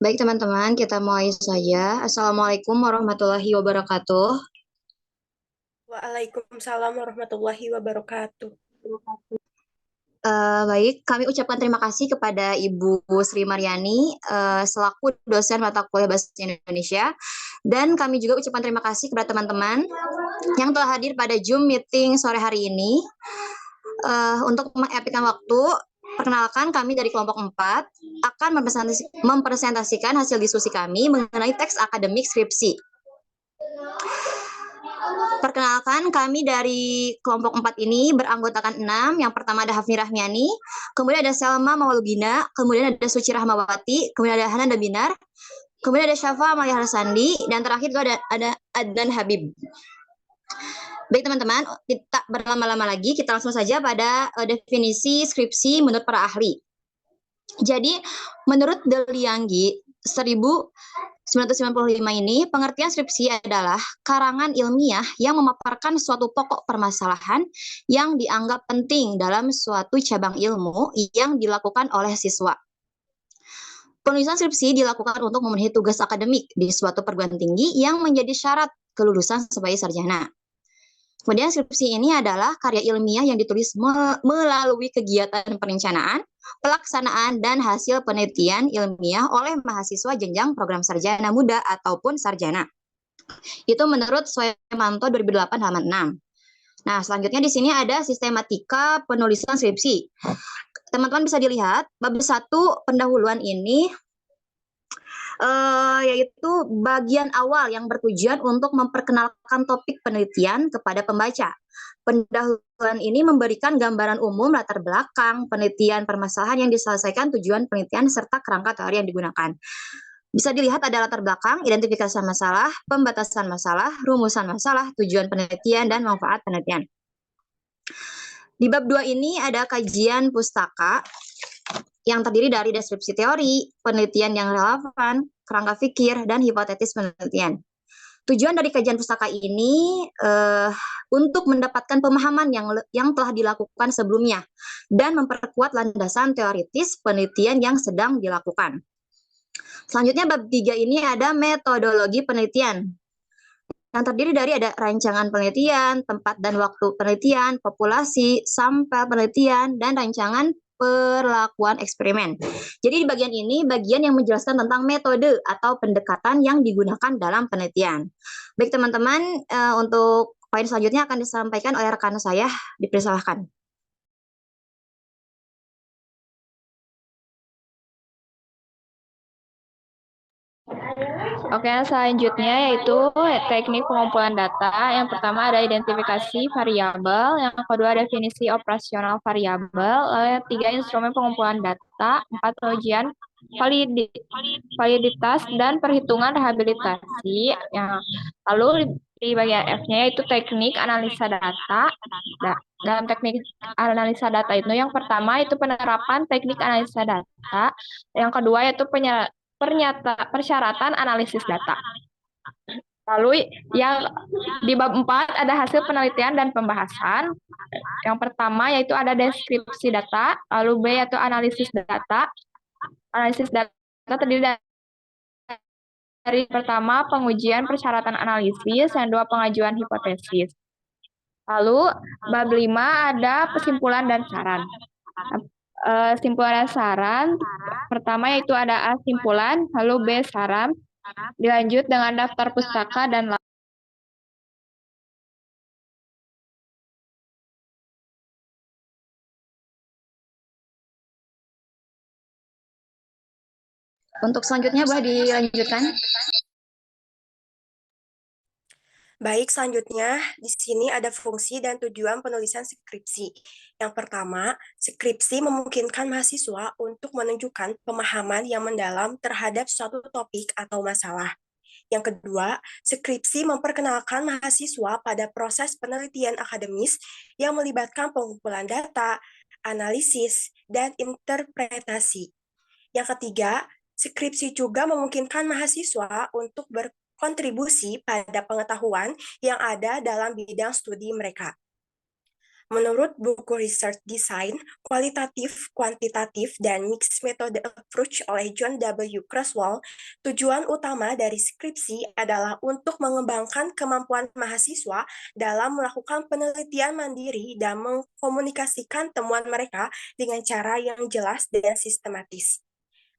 Baik teman-teman, kita mulai saja. Assalamualaikum warahmatullahi wabarakatuh. Waalaikumsalam warahmatullahi wabarakatuh. Baik, kami ucapkan terima kasih kepada Ibu Sri Maryani selaku dosen mata kuliah Bahasa Indonesia, dan kami juga ucapkan terima kasih kepada teman-teman yang telah hadir pada Zoom meeting sore hari ini. Untuk mengepikan waktu, perkenalkan kami dari kelompok 4 akan mempresentasikan hasil diskusi kami mengenai teks akademik skripsi. Perkenalkan, kami dari kelompok 4 ini beranggotakan 6. Yang pertama ada Hafni Rahmiani, kemudian ada Selma Mawalugina, kemudian ada Suci Rahmawati, kemudian ada Hanan Dabinar, kemudian ada Syafa Amalia Harsandi, dan terakhir juga ada Adnan Habib. Baik teman-teman, kita berlama-lama lagi, kita langsung saja pada definisi skripsi menurut para ahli. Jadi, menurut Delianggi 1995 ini, pengertian skripsi adalah karangan ilmiah yang memaparkan suatu pokok permasalahan yang dianggap penting dalam suatu cabang ilmu yang dilakukan oleh siswa. Penulisan skripsi dilakukan untuk memenuhi tugas akademik di suatu perguruan tinggi yang menjadi syarat kelulusan sebagai sarjana. Kemudian skripsi ini adalah karya ilmiah yang ditulis melalui kegiatan perencanaan, pelaksanaan, dan hasil penelitian ilmiah oleh mahasiswa jenjang program sarjana muda ataupun sarjana. Itu menurut Soemanto 2008 halaman 6. Nah, selanjutnya di sini ada sistematika penulisan skripsi. Teman-teman bisa dilihat, bab 1 pendahuluan ini yaitu bagian awal yang bertujuan untuk memperkenalkan topik penelitian kepada pembaca. Pendahuluan ini memberikan gambaran umum latar belakang penelitian permasalahan yang diselesaikan, tujuan penelitian, serta kerangka teori yang digunakan. Bisa dilihat ada latar belakang, identifikasi masalah, pembatasan masalah, rumusan masalah, tujuan penelitian, dan manfaat penelitian. Di bab 2 ini ada kajian pustaka yang terdiri dari deskripsi teori, penelitian yang relevan, kerangka pikir, dan hipotetis penelitian. Tujuan dari kajian pustaka ini untuk mendapatkan pemahaman yang telah dilakukan sebelumnya dan memperkuat landasan teoritis penelitian yang sedang dilakukan. Selanjutnya bab 3 ini ada metodologi penelitian yang terdiri dari ada rancangan penelitian, tempat dan waktu penelitian, populasi, sampel penelitian, dan rancangan perlakuan eksperimen. Jadi di bagian ini bagian yang menjelaskan tentang metode atau pendekatan yang digunakan dalam penelitian. Baik teman-teman, untuk poin selanjutnya akan disampaikan oleh rekan saya, dipersilahkan. Oke, selanjutnya yaitu teknik pengumpulan data. Yang pertama ada identifikasi variabel, yang kedua definisi operasional variabel, lalu tiga instrumen pengumpulan data, empat pengujian validitas dan perhitungan rehabilitasi. Lalu di bagian F-nya yaitu teknik analisa data. Dalam teknik analisa data itu yang pertama itu penerapan teknik analisa data, yang kedua yaitu persyaratan analisis data. Lalu yang di bab 4 ada hasil penelitian dan pembahasan. Yang pertama yaitu ada deskripsi data, lalu B yaitu analisis data. Analisis data terdiri dari pertama pengujian persyaratan analisis, yang dua pengajuan hipotesis. Lalu bab 5 ada kesimpulan dan saran. Simpulan dan saran, pertama yaitu ada A simpulan, lalu B saran, dilanjut dengan daftar pustaka dan Untuk selanjutnya boleh dilanjutkan. Baik, selanjutnya di sini ada fungsi dan tujuan penulisan skripsi. Yang pertama, skripsi memungkinkan mahasiswa untuk menunjukkan pemahaman yang mendalam terhadap suatu topik atau masalah. Yang kedua, skripsi memperkenalkan mahasiswa pada proses penelitian akademis yang melibatkan pengumpulan data, analisis, dan interpretasi. Yang ketiga, skripsi juga memungkinkan mahasiswa untuk berkontribusi pada pengetahuan yang ada dalam bidang studi mereka. Menurut buku Research Design, Kualitatif, Kuantitatif, dan Mixed Method Approach oleh John W. Creswell, tujuan utama dari skripsi adalah untuk mengembangkan kemampuan mahasiswa dalam melakukan penelitian mandiri dan mengkomunikasikan temuan mereka dengan cara yang jelas dan sistematis.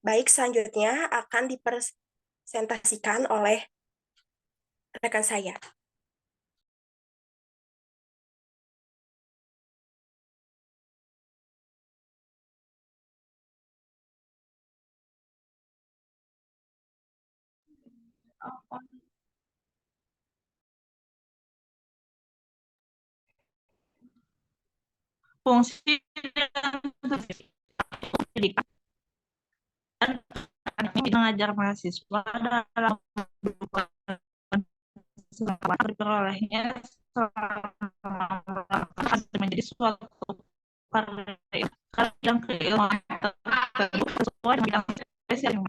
Baik, selanjutnya akan dipresentasikan oleh rekan saya. Fungsi pendidikan mengajar mahasiswa dalam diperolehnya akan menjadi suatu yang keilmuan sesuai dengan spesial.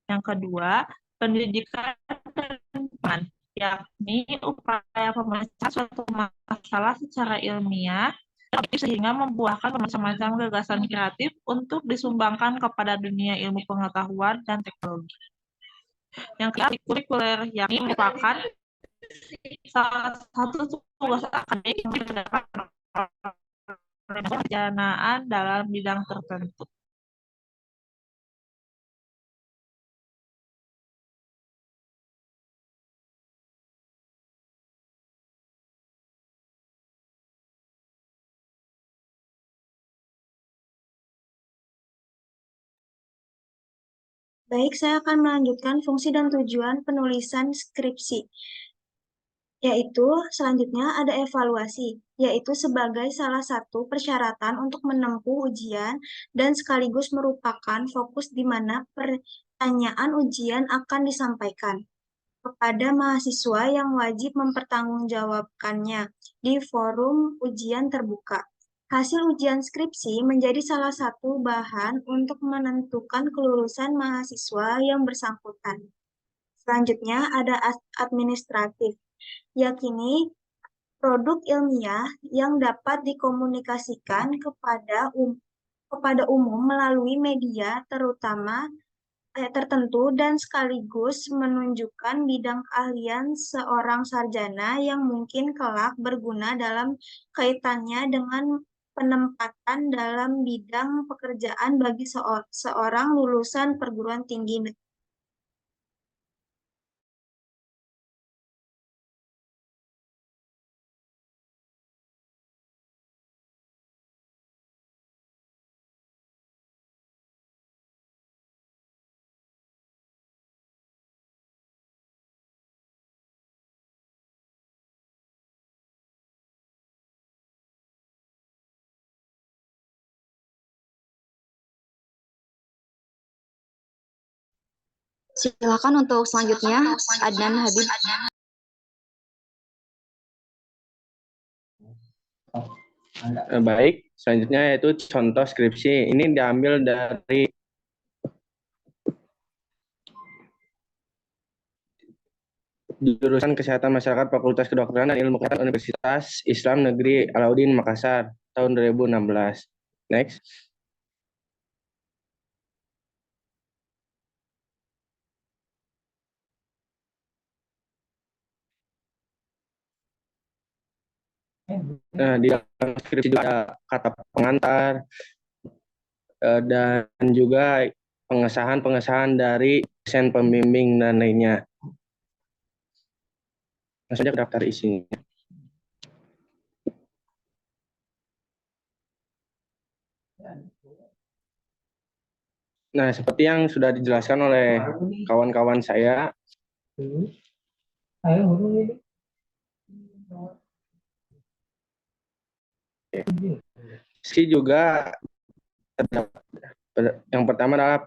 Yang kedua, pendidikan pengembangan, yakni upaya pemecahan suatu masalah secara ilmiah sehingga membuahkan macam-macam gagasan kreatif untuk disumbangkan kepada dunia ilmu pengetahuan dan teknologi. Yang ketiga, kurikuler, yang merupakan salah satu tugas akademik yang diberikan perencanaan dalam bidang tertentu. Baik, saya akan melanjutkan fungsi dan tujuan penulisan skripsi. Yaitu selanjutnya ada evaluasi, yaitu sebagai salah satu persyaratan untuk menempuh ujian dan sekaligus merupakan fokus di mana pertanyaan ujian akan disampaikan kepada mahasiswa yang wajib mempertanggungjawabkannya di forum ujian terbuka. Hasil ujian skripsi menjadi salah satu bahan untuk menentukan kelulusan mahasiswa yang bersangkutan. Selanjutnya ada administratif, yakni produk ilmiah yang dapat dikomunikasikan kepada umum melalui media tertentu dan sekaligus menunjukkan bidang keahlian seorang sarjana yang mungkin kelak berguna dalam kaitannya dengan penempatan dalam bidang pekerjaan bagi seorang lulusan perguruan tinggi. Silakan untuk selanjutnya, Adnan Habib. Baik, selanjutnya yaitu contoh skripsi. Ini diambil dari jurusan Kesehatan Masyarakat Fakultas Kedokteran dan Ilmu Kesehatan Universitas Islam Negeri Alauddin Makassar tahun 2016. Next. Nah, di dalam skripsi juga ada kata pengantar dan juga pengesahan dari dosen pembimbing dan lainnya. Langsung saja ke daftar isinya. Nah, seperti yang sudah dijelaskan oleh kawan-kawan saya, skripsi juga yang pertama adalah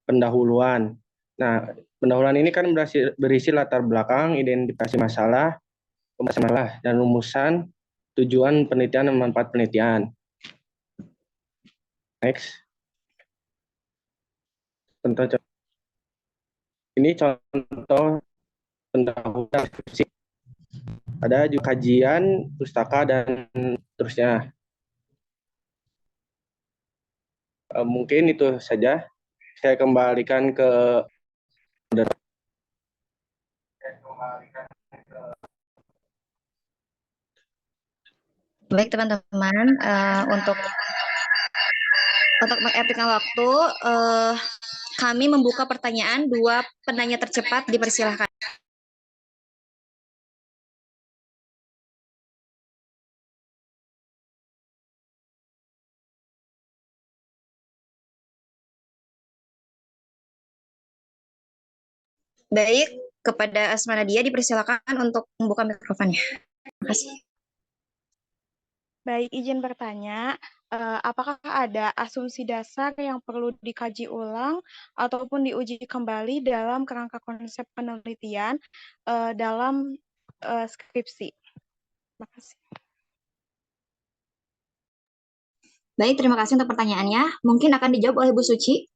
pendahuluan. Nah, pendahuluan ini kan berisi latar belakang, identifikasi masalah, dan rumusan tujuan penelitian dan manfaat penelitian. Next. Ini contoh pendahuluan skripsi. Ada juga kajian, pustaka, dan terusnya. Mungkin itu saja. Saya kembalikan ke Baik teman-teman, untuk mengefektifkan waktu, kami membuka pertanyaan. 2 penanya tercepat dipersilahkan. Baik, kepada Asma Nadia dipersilakan untuk membuka mikrofonnya. Terima kasih. Baik, izin bertanya, apakah ada asumsi dasar yang perlu dikaji ulang ataupun diuji kembali dalam kerangka konsep penelitian dalam skripsi? Terima kasih. Baik, terima kasih untuk pertanyaannya. Mungkin akan dijawab oleh Bu Suci.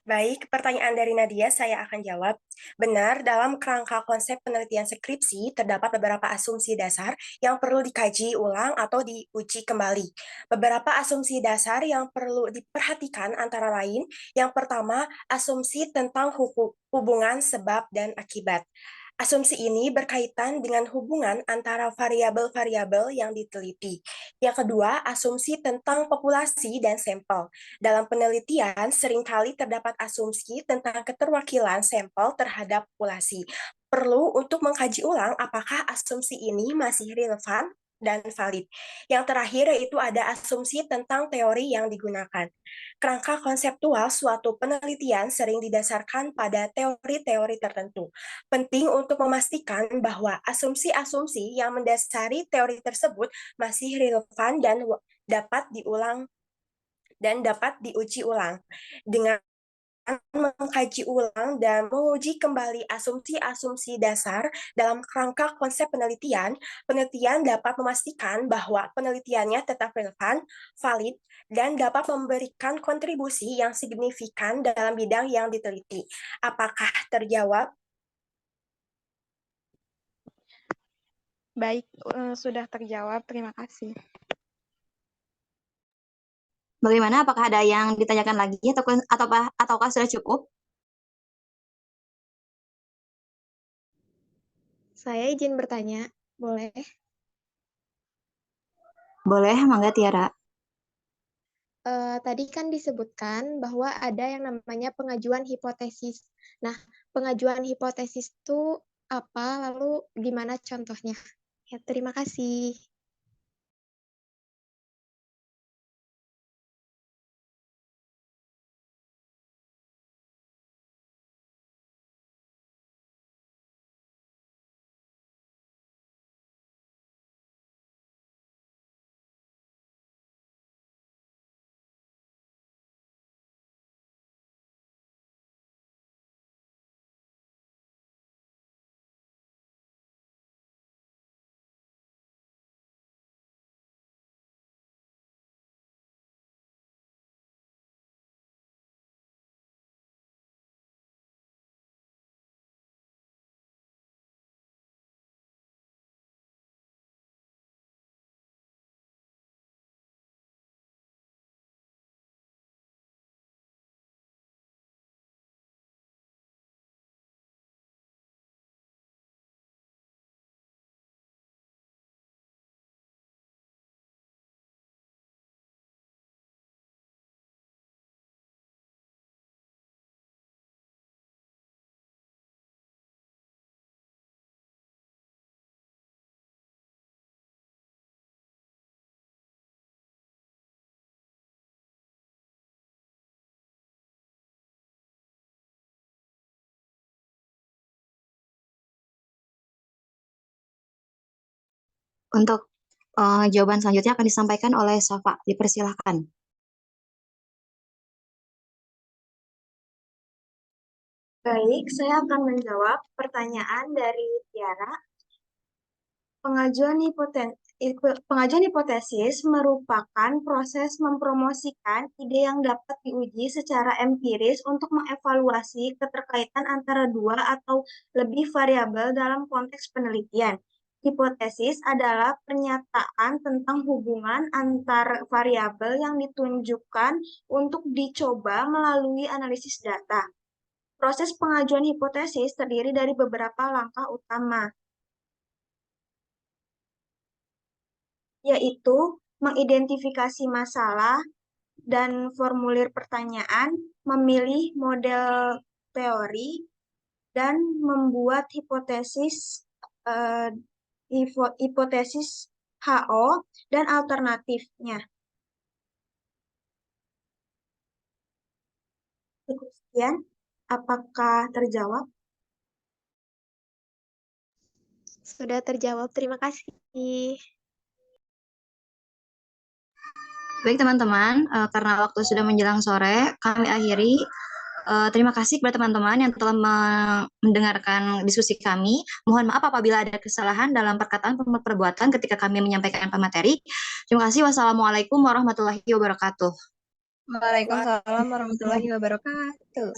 Baik, pertanyaan dari Nadia saya akan jawab. Benar, dalam kerangka konsep penelitian skripsi terdapat beberapa asumsi dasar yang perlu dikaji ulang atau diuji kembali. Beberapa asumsi dasar yang perlu diperhatikan antara lain, yang pertama, asumsi tentang hubungan sebab dan akibat. Asumsi ini berkaitan dengan hubungan antara variabel-variabel yang diteliti. Yang kedua, asumsi tentang populasi dan sampel. Dalam penelitian, seringkali terdapat asumsi tentang keterwakilan sampel terhadap populasi. Perlu untuk mengkaji ulang apakah asumsi ini masih relevan dan valid. Yang terakhir yaitu ada asumsi tentang teori yang digunakan. Kerangka konseptual suatu penelitian sering didasarkan pada teori-teori tertentu. Penting untuk memastikan bahwa asumsi-asumsi yang mendasari teori tersebut masih relevan dan dapat diuji ulang. Dengan mengkaji ulang dan menguji kembali asumsi-asumsi dasar dalam kerangka konsep penelitian, penelitian dapat memastikan bahwa penelitiannya tetap relevan, valid, dan dapat memberikan kontribusi yang signifikan dalam bidang yang diteliti. Apakah terjawab? Baik, sudah terjawab. Terima kasih. Bagaimana? Apakah ada yang ditanyakan lagi ataukah sudah cukup? Saya izin bertanya, boleh? Boleh, mangga Tiara. Tadi kan disebutkan bahwa ada yang namanya pengajuan hipotesis. Nah, pengajuan hipotesis itu apa? Lalu gimana contohnya? Ya, terima kasih. Untuk jawaban selanjutnya akan disampaikan oleh Safa. Dipersilahkan. Baik, saya akan menjawab pertanyaan dari Tiara. Pengajuan hipotesis merupakan proses mempromosikan ide yang dapat diuji secara empiris untuk mengevaluasi keterkaitan antara 2 atau lebih variabel dalam konteks penelitian. Hipotesis adalah pernyataan tentang hubungan antar variabel yang ditunjukkan untuk dicoba melalui analisis data. Proses pengajuan hipotesis terdiri dari beberapa langkah utama, yaitu mengidentifikasi masalah dan formulir pertanyaan, memilih model teori, dan membuat hipotesis hipotesis HO dan alternatifnya. Cukup sekian. Apakah terjawab? Sudah terjawab, terima kasih. Baik teman-teman, karena waktu sudah menjelang sore, kami akhiri. Terima kasih kepada teman-teman yang telah mendengarkan diskusi kami. Mohon maaf apabila ada kesalahan dalam perkataan perbuatan ketika kami menyampaikan materi. Terima kasih. Wassalamualaikum warahmatullahi wabarakatuh. Waalaikumsalam warahmatullahi wabarakatuh.